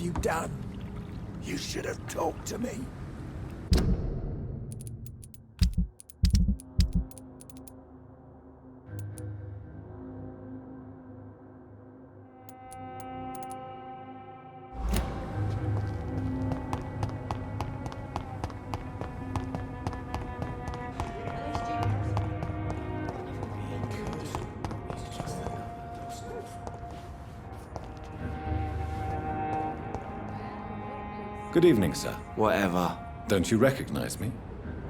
you done? You should have talked to me. Good evening, sir. Whatever. Don't you recognize me?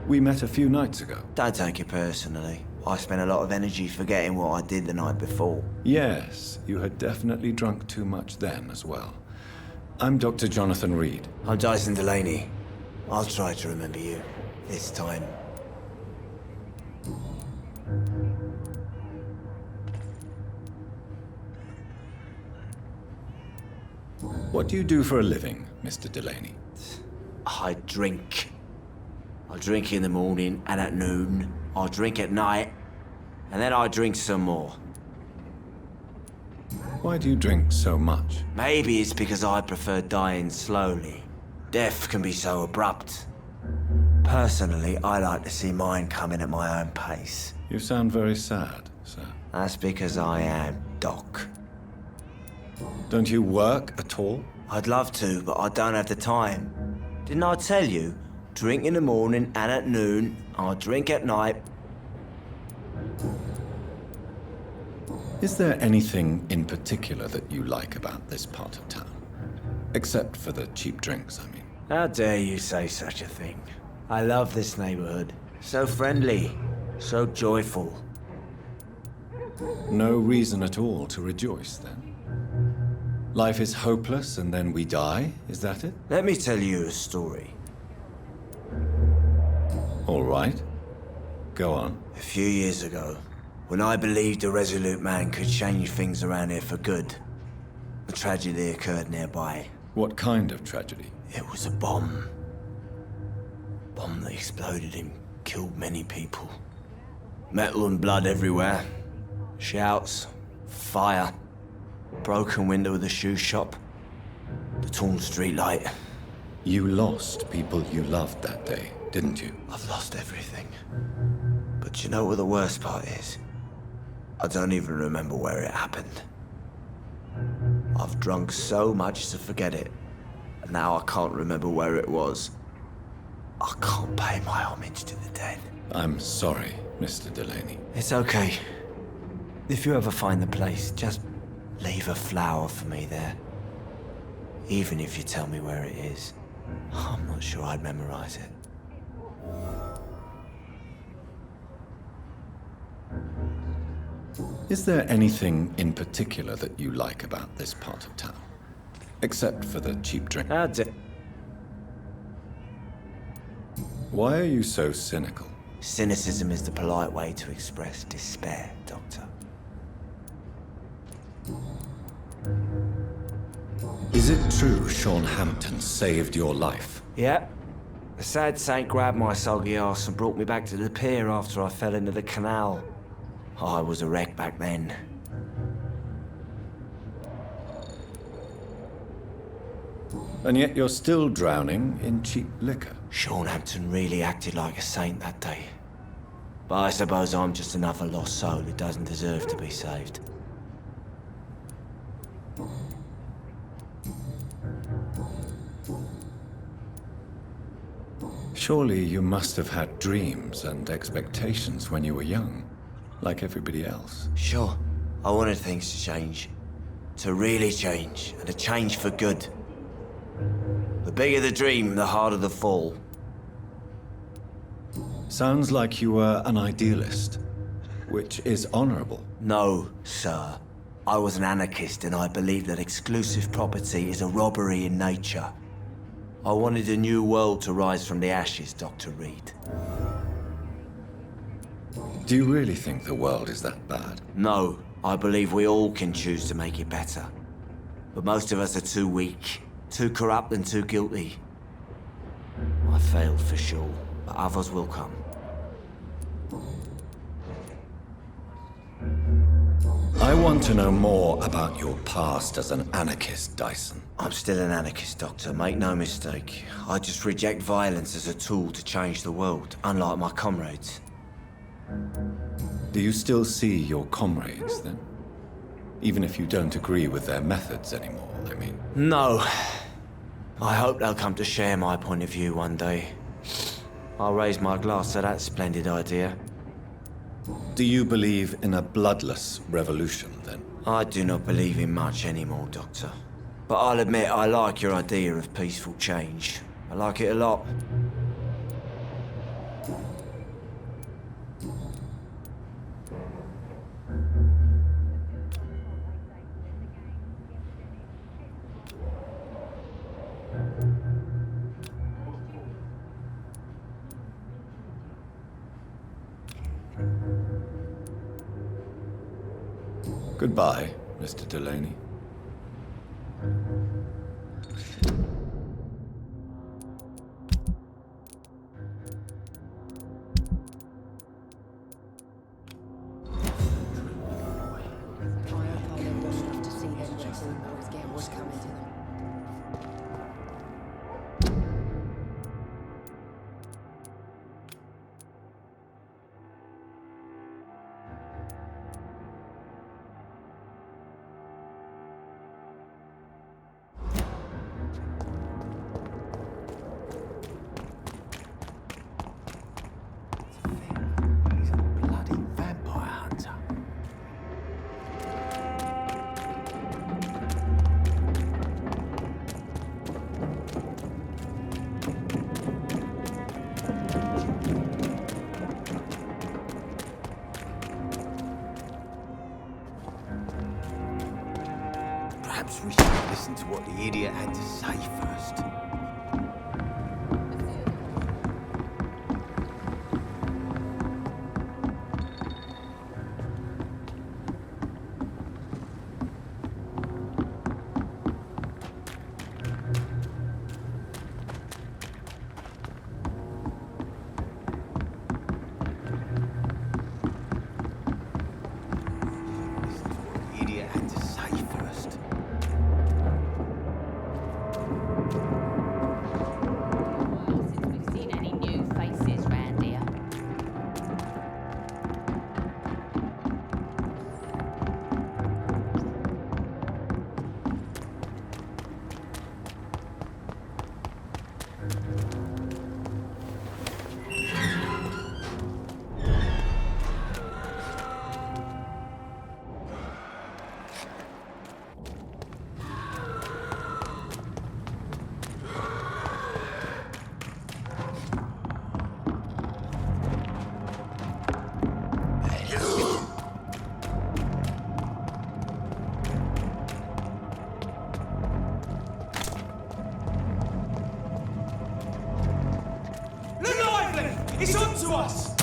We met a few nights ago. Don't take it personally. I spent a lot of energy forgetting what I did the night before. Yes, you had definitely drunk too much then as well. I'm Dr. Jonathan Reed. I'm Dyson Delaney. I'll try to remember you. This time. What do you do for a living, Mr. Delaney? I drink. I drink in the morning and at noon. I drink at night. And then I drink some more. Why do you drink so much? Maybe it's because I prefer dying slowly. Death can be so abrupt. Personally, I like to see mine coming at my own pace. You sound very sad, sir. That's because I am Doc. Don't you work at all? I'd love to, but I don't have the time. Didn't I tell you? Drink in the morning and at noon. I drink at night. Is there anything in particular that you like about this part of town? Except for the cheap drinks, I mean. How dare you say such a thing? I love this neighborhood. So friendly, so joyful. No reason at all to rejoice, then? Life is hopeless and then we die, is that it? Let me tell you a story. All right. Go on. A few years ago, when I believed a resolute man could change things around here for good, a tragedy occurred nearby. What kind of tragedy? It was a bomb. Bomb that exploded and killed many people. Metal and blood everywhere. Shouts, fire. Broken window of the shoe shop. The torn streetlight. You lost people you loved that day, didn't you? I've lost everything. But you know what the worst part is? I don't even remember where it happened. I've drunk so much to forget it. And now I can't remember where it was. I can't pay my homage to the dead. I'm sorry, Mr. Delaney. It's okay. If you ever find the place, just leave a flower for me there. Even if you tell me where it is. I'm not sure I'd memorize it. Is there anything in particular that you like about this part of town? Except for the cheap drink. Why are you so cynical? Cynicism is the polite way to express despair, Doctor. Is it true Sean Hampton saved your life? Yep. The sad saint grabbed my soggy ass and brought me back to the pier after I fell into the canal. I was a wreck back then. And yet you're still drowning in cheap liquor. Sean Hampton really acted like a saint that day. But I suppose I'm just another lost soul who doesn't deserve to be saved. Surely you must have had dreams and expectations when you were young, like everybody else. Sure, I wanted things to change. To really change, and to change for good. The bigger the dream, the harder the fall. Sounds like you were an idealist, which is honorable. No, sir. I was an anarchist and I believed that exclusive property is a robbery in nature. I wanted a new world to rise from the ashes, Dr. Reed. Do you really think the world is that bad? No, I believe we all can choose to make it better. But most of us are too weak, too corrupt and too guilty. I failed for sure, but others will come. I want to know more about your past as an anarchist, Dyson. I'm still an anarchist, Doctor, make no mistake. I just reject violence as a tool to change the world, unlike my comrades. Do you still see your comrades, then? Even if you don't agree with their methods anymore, I mean. No. I hope they'll come to share my point of view one day. I'll raise my glass to that splendid idea. Do you believe in a bloodless revolution, then? I do not believe in much anymore, Doctor. But I'll admit I like your idea of peaceful change. I like it a lot. Goodbye, Mr. Delaney. He's a bloody vampire hunter. Perhaps we should listen to what the idiot had to say first. Listen to what the idiot had to say first. Since we've seen any new faces round here. Look lively! It's on to us!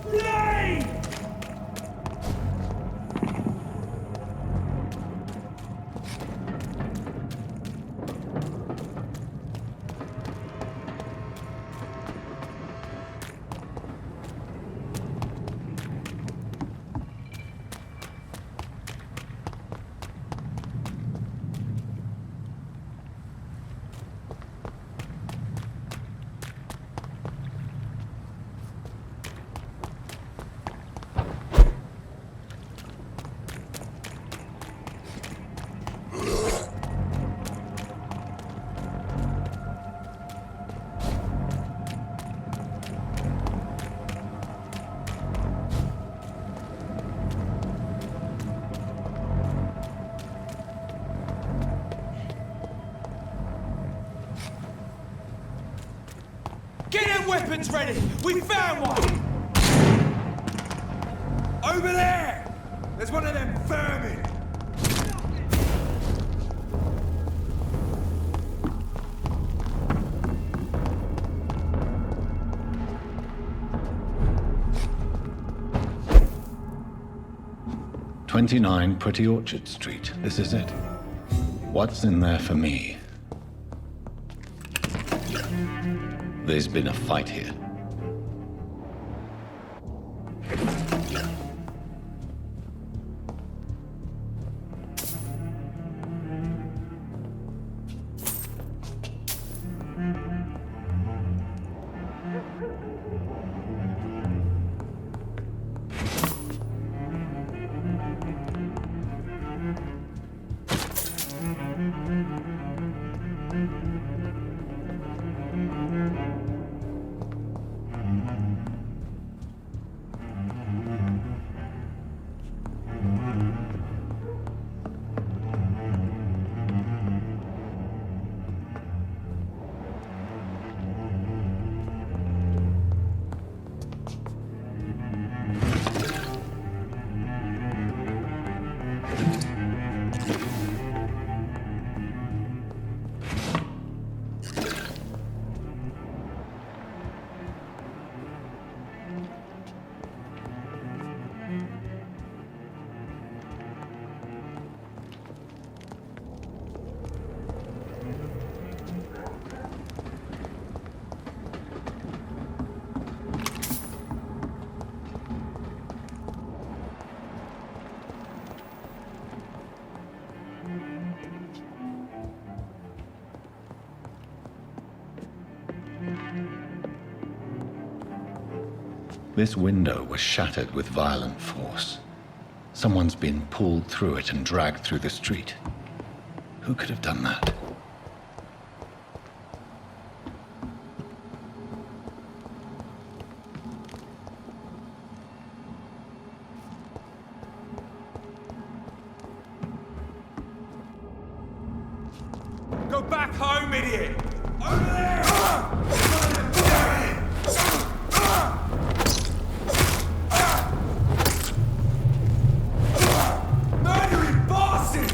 Rain! Get them weapons ready! We found one! Over there! There's one of them vermin! "29 Pretty Orchard Street. This is it. What's in there for me?" There's been a fight here. This window was shattered with violent force. Someone's been pulled through it and dragged through the street. Who could have done that? Go back home, idiot! Over there! Murdering bastard!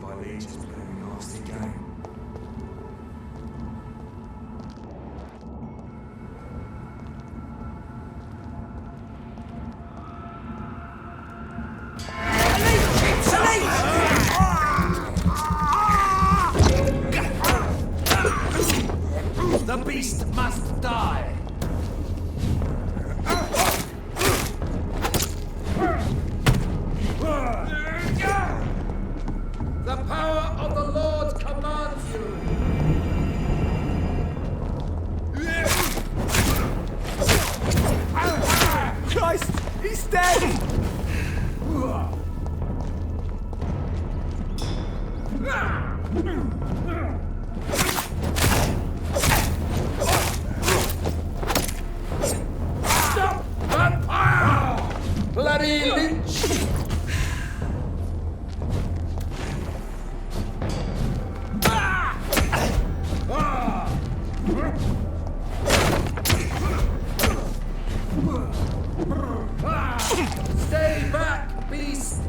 By legions playing a nasty game. The beast must die. The power of the Lord commands you! Christ! He's dead! Stop! Vampire! Bloody lynch! Stay back, beast!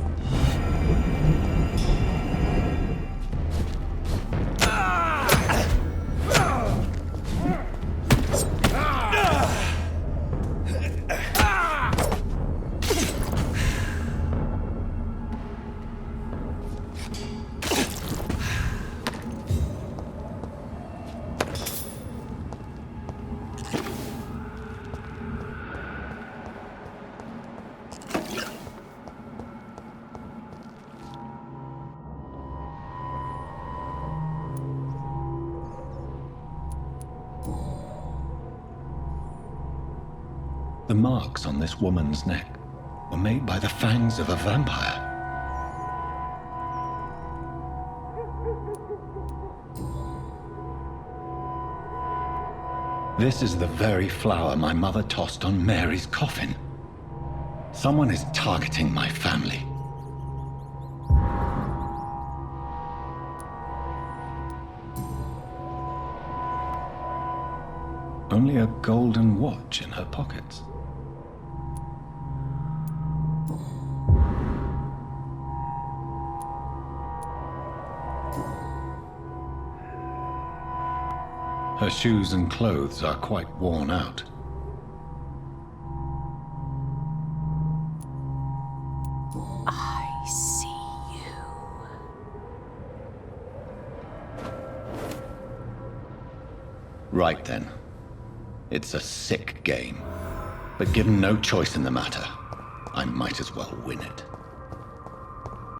The marks on this woman's neck were made by the fangs of a vampire. This is the very flower my mother tossed on Mary's coffin. Someone is targeting my family. Only a golden watch in her pockets. Her shoes and clothes are quite worn out. I see you. Right then. It's a sick game. But given no choice in the matter, I might as well win it.